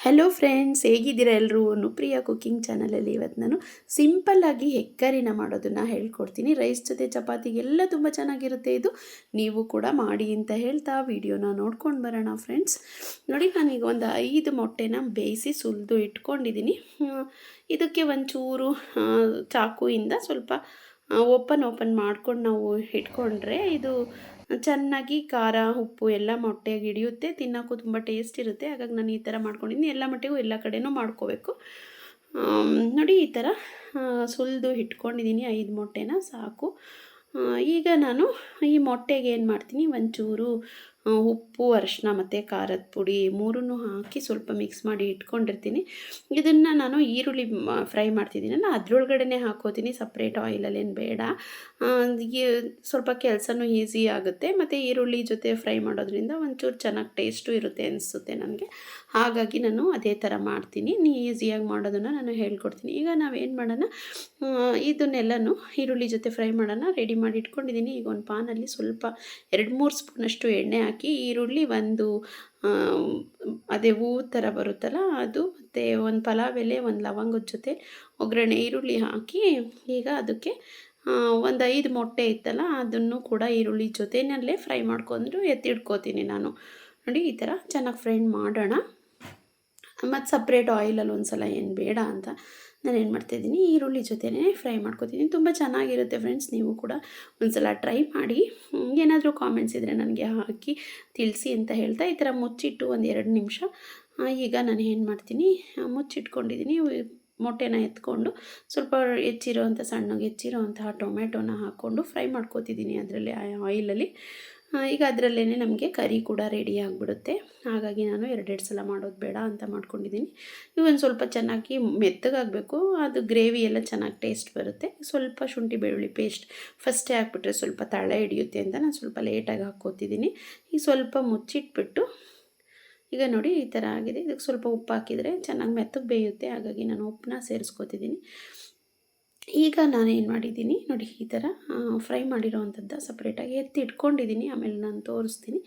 Hello friends, ಹೇಗಿದ್ದೀರಾ ಎಲ್ಲರೂ? ನುಪ್ರಿಯಾ cooking ಚಾನಲಲ್ಲಿ ಇವತ್ತು ನಾನು ಸಿಂಪಲ್ಲಾಗಿ ಎಗ್ ಕರಿನ ಮಾಡೋದನ್ನು ಹೇಳ್ಕೊಡ್ತೀನಿ. ರೈಸ್ ಜೊತೆ ಚಪಾತಿಗೆಲ್ಲ ತುಂಬ ಚೆನ್ನಾಗಿರುತ್ತೆ. ಇದು ನೀವು ಕೂಡ ಮಾಡಿ ಅಂತ ಹೇಳ್ತಾ ವಿಡಿಯೋನ ನೋಡ್ಕೊಂಡು ಬರೋಣ ಫ್ರೆಂಡ್ಸ್. ನೋಡಿ, ನಾನೀಗ ಒಂದು 5 ಮೊಟ್ಟೆನ ಬೇಯಿಸಿ ಸುಲಿದು ಇಟ್ಕೊಂಡಿದ್ದೀನಿ. ಇದಕ್ಕೆ ಒಂಚೂರು ಚಾಕುಯಿಂದ ಸ್ವಲ್ಪ ಓಪನ್ ಮಾಡ್ಕೊಂಡು ನಾವು ಇಟ್ಕೊಂಡ್ರೆ ಇದು ಚೆನ್ನಾಗಿ ಖಾರ ಉಪ್ಪು ಎಲ್ಲ ಮೊಟ್ಟೆಗೆ ಹಿಡಿಯುತ್ತೆ. ತಿನ್ನೋಕ್ಕೂ ತುಂಬ ಟೇಸ್ಟ್ ಇರುತ್ತೆ. ಹಾಗಾಗಿ ನಾನು ಈ ಥರ ಮಾಡ್ಕೊಂಡಿದ್ದೀನಿ. ಎಲ್ಲ ಮೊಟ್ಟೆಗೂ ಎಲ್ಲ ಕಡೆನೂ ಮಾಡ್ಕೋಬೇಕು. ನೋಡಿ, ಈ ಥರ ಸುಲಿದು ಇಟ್ಕೊಂಡಿದ್ದೀನಿ. 5 ಮೊಟ್ಟೆನ ಸಾಕು. ಈಗ ನಾನು ಈ ಮೊಟ್ಟೆಗೆ ಏನು ಮಾಡ್ತೀನಿ, ಒಂಚೂರು ಉಪ್ಪು, ಅರಿಶಿನ ಮತ್ತು ಖಾರದ ಪುಡಿ ಮೂರನ್ನೂ ಹಾಕಿ ಸ್ವಲ್ಪ ಮಿಕ್ಸ್ ಮಾಡಿ ಇಟ್ಕೊಂಡಿರ್ತೀನಿ. ಇದನ್ನು ನಾನು ಈರುಳ್ಳಿ ಫ್ರೈ ಮಾಡ್ತಿದ್ದೀನಲ್ಲ, ಅದರೊಳಗಡೆ ಹಾಕೋತೀನಿ. ಸಪ್ರೇಟ್ ಆಯಿಲಲ್ಲೇನು ಬೇಡ. ಸ್ವಲ್ಪ ಕೆಲಸನೂ ಈಸಿ ಆಗುತ್ತೆ. ಮತ್ತು ಈರುಳ್ಳಿ ಜೊತೆ ಫ್ರೈ ಮಾಡೋದ್ರಿಂದ ಒಂಚೂರು ಚೆನ್ನಾಗಿ ಟೇಸ್ಟು ಇರುತ್ತೆ ಅನಿಸುತ್ತೆ ನನಗೆ. ಹಾಗಾಗಿ ನಾನು ಅದೇ ಥರ ಮಾಡ್ತೀನಿ. ಈಸಿಯಾಗಿ ಮಾಡೋದನ್ನು ನಾನು ಹೇಳ್ಕೊಡ್ತೀನಿ. ಈಗ ನಾವೇನು ಮಾಡೋಣ, ಇದನ್ನೆಲ್ಲನೂ ಈರುಳ್ಳಿ ಜೊತೆ ಫ್ರೈ ಮಾಡೋಣ. ರೆಡಿ ಮಾಡಿ ಇಟ್ಕೊಂಡಿದ್ದೀನಿ. ಈಗ ಒಂದು ಪಾನಲ್ಲಿ ಸ್ವಲ್ಪ 2-3 ಸ್ಪೂನಷ್ಟು ಎಣ್ಣೆ ಹಾಕಿ ಈರುಳ್ಳಿ ಒಂದು ಅದೇ ಹೂವು ಥರ ಬರುತ್ತಲ್ಲ ಅದು, ಮತ್ತು ಒಂದು ಪಲಾವ್ ಎಲೆ, ಒಂದು ಲವಂಗದ ಜೊತೆ ಒಗ್ಗರಣೆ ಈರುಳ್ಳಿ ಹಾಕಿ ಈಗ ಅದಕ್ಕೆ ಒಂದು 5 ಮೊಟ್ಟೆ ಇತ್ತಲ್ಲ ಅದನ್ನು ಕೂಡ ಈರುಳ್ಳಿ ಜೊತೆಯಲ್ಲೇ ಫ್ರೈ ಮಾಡ್ಕೊಂಡು ಎತ್ತಿಡ್ಕೋತೀನಿ ನಾನು. ನೋಡಿ, ಈ ಥರ ಚೆನ್ನಾಗಿ ಫ್ರೈ ಮಾಡೋಣ. ಮತ್ತು ಸಪ್ರೇಟ್ ಆಯಿಲಲ್ಲಿ ಒಂದು ಸಲ ಏನು ಬೇಡ ಅಂತ ನಾನೇನು ಮಾಡ್ತಾಯಿದ್ದೀನಿ, ಈರುಳ್ಳಿ ಜೊತೆನೇ ಫ್ರೈ ಮಾಡ್ಕೊತೀನಿ. ತುಂಬ ಚೆನ್ನಾಗಿರುತ್ತೆ ಫ್ರೆಂಡ್ಸ್. ನೀವು ಕೂಡ ಒಂದು ಸಲ ಟ್ರೈ ಮಾಡಿ. ಏನಾದರೂ ಕಾಮೆಂಟ್ಸ್ ಇದ್ದರೆ ನನಗೆ ಹಾಕಿ ತಿಳಿಸಿ ಅಂತ ಹೇಳ್ತಾ ಈ ಥರ ಮುಚ್ಚಿಟ್ಟು ಒಂದು 2 ನಿಮಿಷ ಈಗ ನಾನು ಏನು ಮಾಡ್ತೀನಿ, ಮುಚ್ಚಿಟ್ಕೊಂಡಿದ್ದೀನಿ. ಮೊಟ್ಟೆನ ಎತ್ಕೊಂಡು ಸ್ವಲ್ಪ ಸಣ್ಣಗೆ ಹೆಚ್ಚಿರೋವಂತಹ ಟೊಮೆಟೊನ ಹಾಕ್ಕೊಂಡು ಫ್ರೈ ಮಾಡ್ಕೊತಿದ್ದೀನಿ ಅದರಲ್ಲಿ ಆಯಿಲಲ್ಲಿ. ಈಗ ಅದರಲ್ಲೇ ನಮಗೆ ಕರಿ ಕೂಡ ರೆಡಿ ಆಗಿಬಿಡುತ್ತೆ. ಹಾಗಾಗಿ ನಾನು 2 ಸಲ ಮಾಡೋದು ಬೇಡ ಅಂತ ಮಾಡ್ಕೊಂಡಿದ್ದೀನಿ. ಇವೊಂದು ಸ್ವಲ್ಪ ಚೆನ್ನಾಗಿ ಮೆತ್ತಗಾಗಬೇಕು. ಅದು ಗ್ರೇವಿ ಎಲ್ಲ ಚೆನ್ನಾಗಿ ಟೇಸ್ಟ್ ಬರುತ್ತೆ. ಸ್ವಲ್ಪ ಶುಂಠಿ ಬೆಳ್ಳುಳ್ಳಿ ಪೇಸ್ಟ್ ಫಸ್ಟೇ ಹಾಕ್ಬಿಟ್ರೆ ಸ್ವಲ್ಪ ತಳ ಹಿಡಿಯುತ್ತೆ ಅಂತ ನಾನು ಸ್ವಲ್ಪ ಲೇಟಾಗಿ ಹಾಕ್ಕೋತಿದ್ದೀನಿ. ಈಗ ಸ್ವಲ್ಪ ಮುಚ್ಚಿಟ್ಬಿಟ್ಟು ಈಗ ನೋಡಿ ಈ ಥರ ಆಗಿದೆ. ಇದಕ್ಕೆ ಸ್ವಲ್ಪ ಉಪ್ಪು ಹಾಕಿದರೆ ಚೆನ್ನಾಗಿ ಮೆತ್ತಗೆ ಬೇಯುತ್ತೆ. ಹಾಗಾಗಿ ನಾನು ಉಪ್ಪನ್ನ ಸೇರಿಸ್ಕೊತಿದ್ದೀನಿ. ಈಗ ನಾನೇನು ಮಾಡಿದ್ದೀನಿ ನೋಡಿ, ಈ ಥರ ಫ್ರೈ ಮಾಡಿರೋವಂಥದ್ದು ಸಪ್ರೇಟಾಗಿ ಎತ್ತಿ ಇಟ್ಕೊಂಡಿದ್ದೀನಿ. ಆಮೇಲೆ ನಾನು ತೋರಿಸ್ತೀನಿ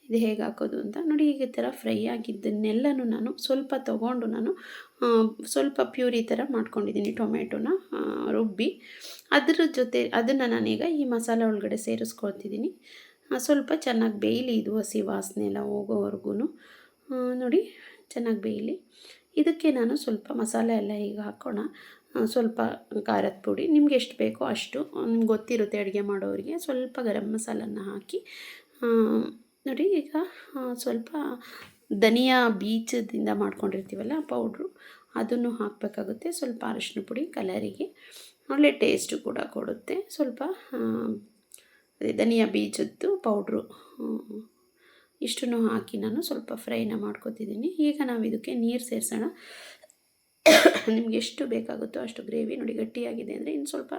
ಇದು ಹೇಗೆ ಹಾಕೋದು ಅಂತ. ನೋಡಿ, ಈಗ ಈ ಥರ ಫ್ರೈ ಆಗಿದ್ದನ್ನೆಲ್ಲನೂ ನಾನು ಸ್ವಲ್ಪ ತೊಗೊಂಡು ನಾನು ಸ್ವಲ್ಪ ಪ್ಯೂರಿ ಥರ ಮಾಡ್ಕೊಂಡಿದ್ದೀನಿ. ಟೊಮೆಟೊನ ರುಬ್ಬಿ ಅದ್ರ ಜೊತೆ ಅದನ್ನು ನಾನೀಗ ಈ ಮಸಾಲೆ ಒಳಗಡೆ ಸೇರಿಸ್ಕೊಳ್ತಿದ್ದೀನಿ. ಸ್ವಲ್ಪ ಚೆನ್ನಾಗಿ ಬೇಯಲಿ, ಇದು ಹಸಿ ವಾಸನೆ ಎಲ್ಲ ಹೋಗೋವರೆಗೂ ನೋಡಿ ಚೆನ್ನಾಗಿ ಬೇಯಲಿ. ಇದಕ್ಕೆ ನಾನು ಸ್ವಲ್ಪ ಮಸಾಲೆ ಎಲ್ಲ ಈಗ ಹಾಕೋಣ. ಸ್ವಲ್ಪ ಖಾರದ ಪುಡಿ ನಿಮ್ಗೆ ಎಷ್ಟು ಬೇಕೋ ಅಷ್ಟು, ನಿಮ್ಗೆ ಗೊತ್ತಿರುತ್ತೆ ಅಡುಗೆ ಮಾಡೋರಿಗೆ. ಸ್ವಲ್ಪ ಗರಂ ಮಸಾಲನ್ನು ಹಾಕಿ ನೋಡಿ, ಈಗ ಸ್ವಲ್ಪ ಧನಿಯಾ ಬೀಜದಿಂದ ಮಾಡ್ಕೊಂಡಿರ್ತೀವಲ್ಲ ಪೌಡ್ರು, ಅದನ್ನು ಹಾಕಬೇಕಾಗುತ್ತೆ. ಸ್ವಲ್ಪ ಅರಿಶಿನ ಪುಡಿ ಕಲರಿಗೆ, ಒಳ್ಳೆ ಟೇಸ್ಟು ಕೂಡ ಕೊಡುತ್ತೆ. ಸ್ವಲ್ಪ ಅದೇ ಧನಿಯಾ ಬೀಜದ್ದು ಪೌಡ್ರು ಇಷ್ಟನ್ನು ಹಾಕಿ ನಾನು ಸ್ವಲ್ಪ ಫ್ರೈನ ಮಾಡ್ಕೊತಿದ್ದೀನಿ. ಈಗ ನಾವು ಇದಕ್ಕೆ ನೀರು ಸೇರಿಸೋಣ. ನಿಮ್ಗೆ ಎಷ್ಟು ಬೇಕಾಗುತ್ತೋ ಅಷ್ಟು ಗ್ರೇವಿ. ನೋಡಿ, ಗಟ್ಟಿಯಾಗಿದೆ ಅಂದರೆ ಇನ್ನು ಸ್ವಲ್ಪ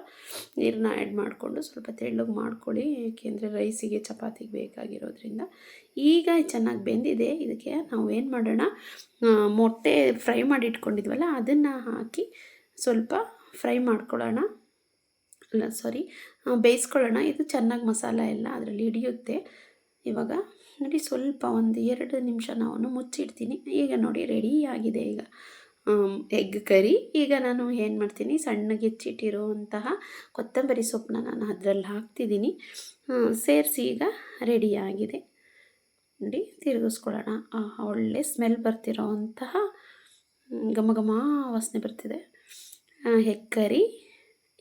ನೀರನ್ನ ಆ್ಯಡ್ ಮಾಡಿಕೊಂಡು ಸ್ವಲ್ಪ ತೆಳ್ಳಗೆ ಮಾಡ್ಕೊಳ್ಳಿ. ಏಕೆಂದರೆ ರೈಸಿಗೆ ಚಪಾತಿಗೆ ಬೇಕಾಗಿರೋದ್ರಿಂದ. ಈಗ ಚೆನ್ನಾಗಿ ಬೆಂದಿದೆ. ಇದಕ್ಕೆ ನಾವು ಏನು ಮಾಡೋಣ, ಮೊಟ್ಟೆ ಫ್ರೈ ಮಾಡಿ ಇಟ್ಕೊಂಡಿದ್ವಲ್ಲ ಅದನ್ನು ಹಾಕಿ ಸ್ವಲ್ಪ ಫ್ರೈ ಮಾಡ್ಕೊಳ್ಳೋಣ. ಬೇಯಿಸ್ಕೊಳ್ಳೋಣ. ಇದು ಚೆನ್ನಾಗಿ ಮಸಾಲ ಎಲ್ಲ ಅದರಲ್ಲಿ ಹಿಡಿಯುತ್ತೆ. ಇವಾಗ ನೋಡಿ, ಸ್ವಲ್ಪ ಒಂದು 2 ನಿಮಿಷ ನಾನು ಮುಚ್ಚಿಡ್ತೀನಿ. ಈಗ ನೋಡಿ ರೆಡಿ ಆಗಿದೆ ಈಗ ಎಗ್ ಕರಿ. ಈಗ ನಾನು ಏನು ಮಾಡ್ತೀನಿ, ಸಣ್ಣಗೆ ಹೆಚ್ಚಿಟ್ಟಿರುವಂತಹ ಕೊತ್ತಂಬರಿ ಸೊಪ್ಪನ್ನ ನಾನು ಅದರಲ್ಲಿ ಹಾಕ್ತಿದ್ದೀನಿ. ಸೇರಿಸಿ ಈಗ ರೆಡಿಯಾಗಿದೆ. ನೋಡಿ, ತಿರುಗಿಸ್ಕೊಳ್ಳೋಣ. ಒಳ್ಳೆ ಸ್ಮೆಲ್ ಬರ್ತಿರೋವಂತಹ ಘಮ ಘಮ ವಾಸನೆ ಬರ್ತಿದೆ ಎಗ್ ಕರಿ.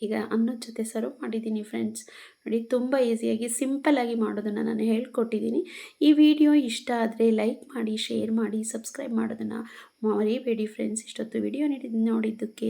ಈಗ ಅನ್ನದ ಜೊತೆ ಸರ್ವ್ ಮಾಡಿದ್ದೀನಿ ಫ್ರೆಂಡ್ಸ್. ನೋಡಿ, ತುಂಬ ಈಸಿಯಾಗಿ ಸಿಂಪಲ್ಲಾಗಿ ಮಾಡೋದನ್ನು ನಾನು ಹೇಳ್ಕೊಟ್ಟಿದ್ದೀನಿ. ಈ ವಿಡಿಯೋ ಇಷ್ಟ ಆದರೆ ಲೈಕ್ ಮಾಡಿ, ಶೇರ್ ಮಾಡಿ, ಸಬ್ಸ್ಕ್ರೈಬ್ ಮಾಡೋದನ್ನು ಮರಿಬೇಡಿ ಫ್ರೆಂಡ್ಸ್. ಇಷ್ಟೊತ್ತು ವಿಡಿಯೋ ನೋಡಿದ್ದಕ್ಕೆ